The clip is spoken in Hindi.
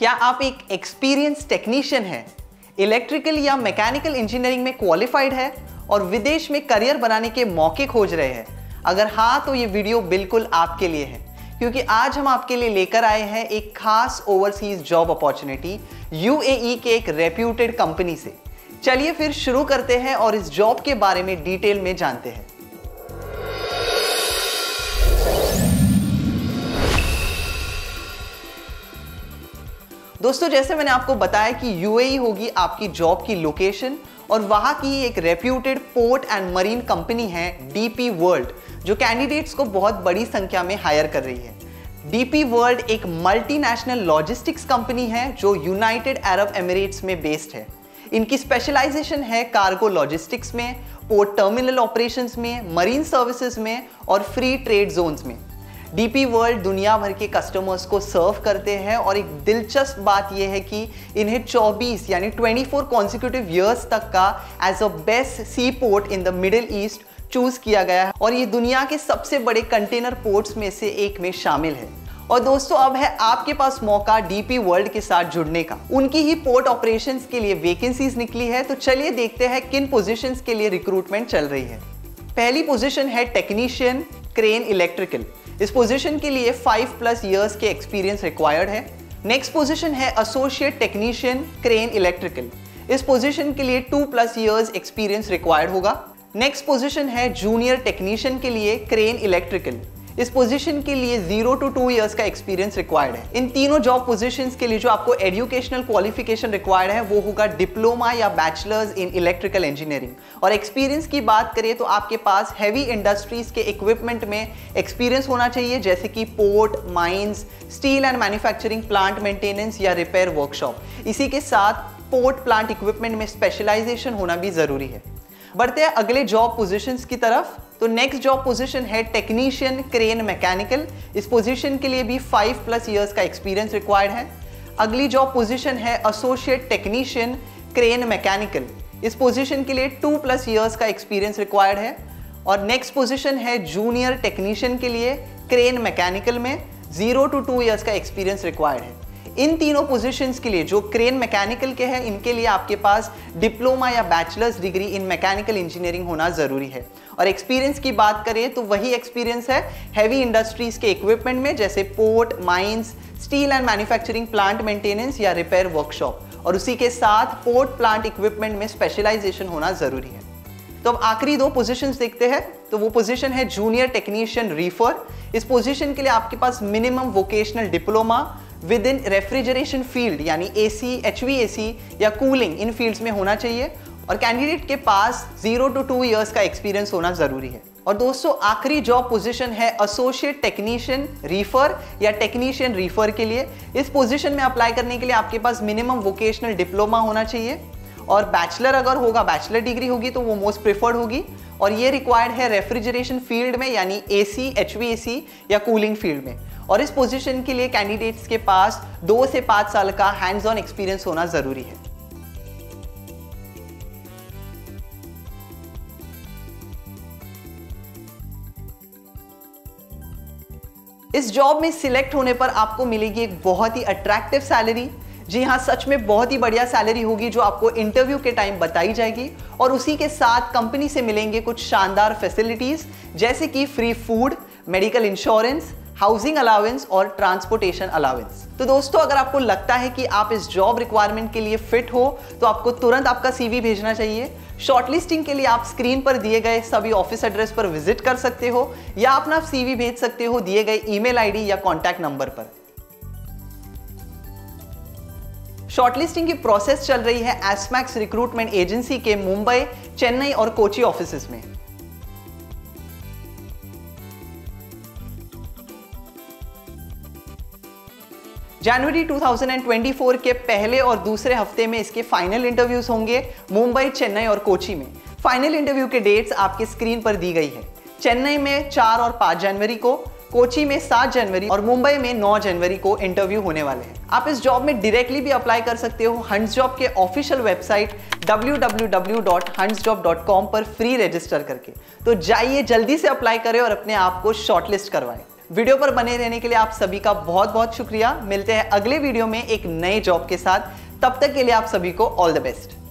क्या आप एक एक्सपीरियंस टेक्नीशियन हैं, इलेक्ट्रिकल या मैकेनिकल इंजीनियरिंग में क्वालिफाइड है और विदेश में करियर बनाने के मौके खोज रहे हैं? अगर हाँ तो ये वीडियो बिल्कुल आपके लिए है, क्योंकि आज हम आपके लिए लेकर आए हैं एक खास ओवरसीज जॉब अपॉर्चुनिटी यूएई के एक रेप्यूटेड कंपनी से। चलिए फिर शुरू करते हैं और इस जॉब के बारे में डिटेल में जानते हैं। दोस्तों, जैसे मैंने आपको बताया कि यूएई होगी आपकी जॉब की लोकेशन और वहां की एक reputed port and marine company है डीपी वर्ल्ड, जो कैंडिडेट्स को बहुत बड़ी संख्या में हायर कर रही है। डीपी वर्ल्ड एक मल्टीनेशनल लॉजिस्टिक्स कंपनी है जो यूनाइटेड अरब एमिरेट्स में बेस्ड है। इनकी स्पेशलाइजेशन है कार्गो लॉजिस्टिक्स में, पोर्ट टर्मिनल ऑपरेशंस में, मरीन सर्विसेज में और फ्री ट्रेड जोन्स में। डीपी वर्ल्ड दुनिया भर के कस्टमर्स को सर्व करते हैं और एक दिलचस्प बात यह है कि इन्हें 24 यानी 24 कॉन्सिक्यूटिव ईयर्स तक का as a best sea port in the Middle East choose किया गया है और ये दुनिया के सबसे बड़े कंटेनर पोर्ट्स में से एक में शामिल है। और दोस्तों, अब है आपके पास मौका डीपी वर्ल्ड के साथ जुड़ने का। उनकी ही पोर्ट ऑपरेशंस के लिए वैकेंसीज निकली है, तो चलिए देखते हैं किन पोजीशंस के लिए रिक्रूटमेंट चल रही है। पहली पोजीशन है टेक्नीशियन क्रेन इलेक्ट्रिकल। इस पोजीशन के लिए 5+ इयर्स के एक्सपीरियंस रिक्वायर्ड है। नेक्स्ट पोजीशन है एसोसिएट टेक्नीशियन क्रेन इलेक्ट्रिकल। इस पोजीशन के लिए 2+ इयर्स एक्सपीरियंस रिक्वायर्ड होगा। नेक्स्ट पोजीशन है जूनियर टेक्नीशियन के लिए क्रेन इलेक्ट्रिकल। इस पोजीशन के लिए 0 to 2 इयर्स का एक्सपीरियंस रिक्वायर्ड है। इन तीनों जॉब पोजीशंस के लिए जो आपको एजुकेशनल क्वालिफिकेशन रिक्वायर्ड है वो होगा डिप्लोमा या बैचलर्स इन इलेक्ट्रिकल इंजीनियरिंग। और एक्सपीरियंस की बात करें तो आपके पास हैवी इंडस्ट्रीज के इक्विपमेंट में एक्सपीरियंस होना चाहिए, जैसे कि port, mines, steel and manufacturing plant maintenance या रिपेयर वर्कशॉप। इसी के साथ पोर्ट प्लांट इक्विपमेंट में स्पेशलाइजेशन होना भी जरूरी है। बढ़ते हैं अगले जॉब पोजीशंस की तरफ। तो नेक्स्ट जॉब पोजीशन है टेक्नीशियन क्रेन मैकेनिकल। इस पोजीशन के लिए भी 5+ इयर्स का एक्सपीरियंस रिक्वायर्ड है। अगली जॉब पोजीशन है एसोसिएट टेक्नीशियन क्रेन मैकेनिकल। इस पोजीशन के लिए 2+ इयर्स का एक्सपीरियंस रिक्वायर्ड है। और नेक्स्ट पोजीशन है जूनियर टेक्नीशियन के लिए क्रेन मैकेनिकल में 0 to 2 इयर्स का एक्सपीरियंस रिक्वायर्ड है। इन तीनों पोजीशंस के लिए जो क्रेन मैकेनिकल के हैं, इनके लिए आपके पास डिप्लोमा या bachelors degree in mechanical engineering होना जरूरी है। और एक्सपीरियंस की बात करें तो वही एक्सपीरियंस है हैवी इंडस्ट्रीज के इक्विपमेंट में, जैसे port, mines, steel and manufacturing plant maintenance या रिपेयर वर्कशॉप। और उसी के साथ पोर्ट प्लांट इक्विपमेंट में स्पेशलाइजेशन होना जरूरी है। तो अब आखिरी 2 पोजीशंस देखते हैं। तो वो पोजीशन है जूनियर टेक्नीशियन रीफर। इस पोजीशन के लिए आपके पास minimum vocational diploma with in refrigeration field यानी AC, HVAC या कूलिंग इन फील्ड्स में होना चाहिए और कैंडिडेट के पास 0 to 2 इयर्स का एक्सपीरियंस होना जरूरी है। और दोस्तों, आखिरी जॉब पोजीशन है एसोसिएट टेक्नीशियन रीफर या टेक्नीशियन रीफर के लिए। इस पोजीशन में अप्लाई करने के लिए आपके पास मिनिमम वोकेशनल डिप्लोमा होना चाहिए और बैचलर अगर होगा, बैचलर डिग्री होगी तो वो मोस्ट प्रेफर्ड होगी। और ये रिक्वायर्ड है रेफ्रिजरेशन फील्ड में यानी AC, HVAC या कूलिंग फील्ड में। और इस पोजीशन के लिए कैंडिडेट्स के पास 2 से 5 साल का हैंड्स ऑन एक्सपीरियंस होना जरूरी है। इस जॉब में सिलेक्ट होने पर आपको मिलेगी एक बहुत ही अट्रैक्टिव सैलरी। जी हाँ, सच में बहुत ही बढ़िया सैलरी होगी जो आपको इंटरव्यू के टाइम बताई जाएगी। और उसी के साथ कंपनी से मिलेंगे कुछ शानदार फैसिलिटीज, जैसे कि free food, medical insurance, housing allowance और ट्रांसपोर्टेशन अलाउंस। तो दोस्तों, अगर आपको लगता है कि आप इस जॉब रिक्वायरमेंट के लिए फिट हो तो आपको तुरंत आपका CV भेजना चाहिए। शॉर्टलिस्टिंग के लिए आप स्क्रीन पर दिए गए सभी ऑफिस एड्रेस पर विजिट कर सकते हो या अपना CV भेज सकते हो दिए गए ईमेल ID या कॉन्टैक्ट नंबर पर। शॉर्टलिस्टिंग की प्रोसेस चल रही है एसमैक्स रिक्रूटमेंट एजेंसी के मुंबई, चेन्नई और कोची ऑफिसेज में। जनवरी 2024 के पहले और दूसरे हफ्ते में इसके फाइनल इंटरव्यूज होंगे मुंबई, चेन्नई और कोची में। फाइनल इंटरव्यू के डेट्स आपके स्क्रीन पर दी गई है। चेन्नई में 4 और 5 जनवरी को, कोची में 7 जनवरी और मुंबई में 9 जनवरी को इंटरव्यू होने वाले हैं। आप इस जॉब में डायरेक्टली भी अप्लाई कर सकते हो हंट्स जॉब के ऑफिशियल वेबसाइट www.huntsjob.com पर फ्री रजिस्टर करके। तो जाइए, जल्दी से अप्लाई करें और अपने आप को शॉर्टलिस्ट करवाएं। वीडियो पर बने रहने के लिए आप सभी का बहुत बहुत शुक्रिया। मिलते हैं अगले वीडियो में एक नए जॉब के साथ। तब तक के लिए आप सभी को ऑल द बेस्ट।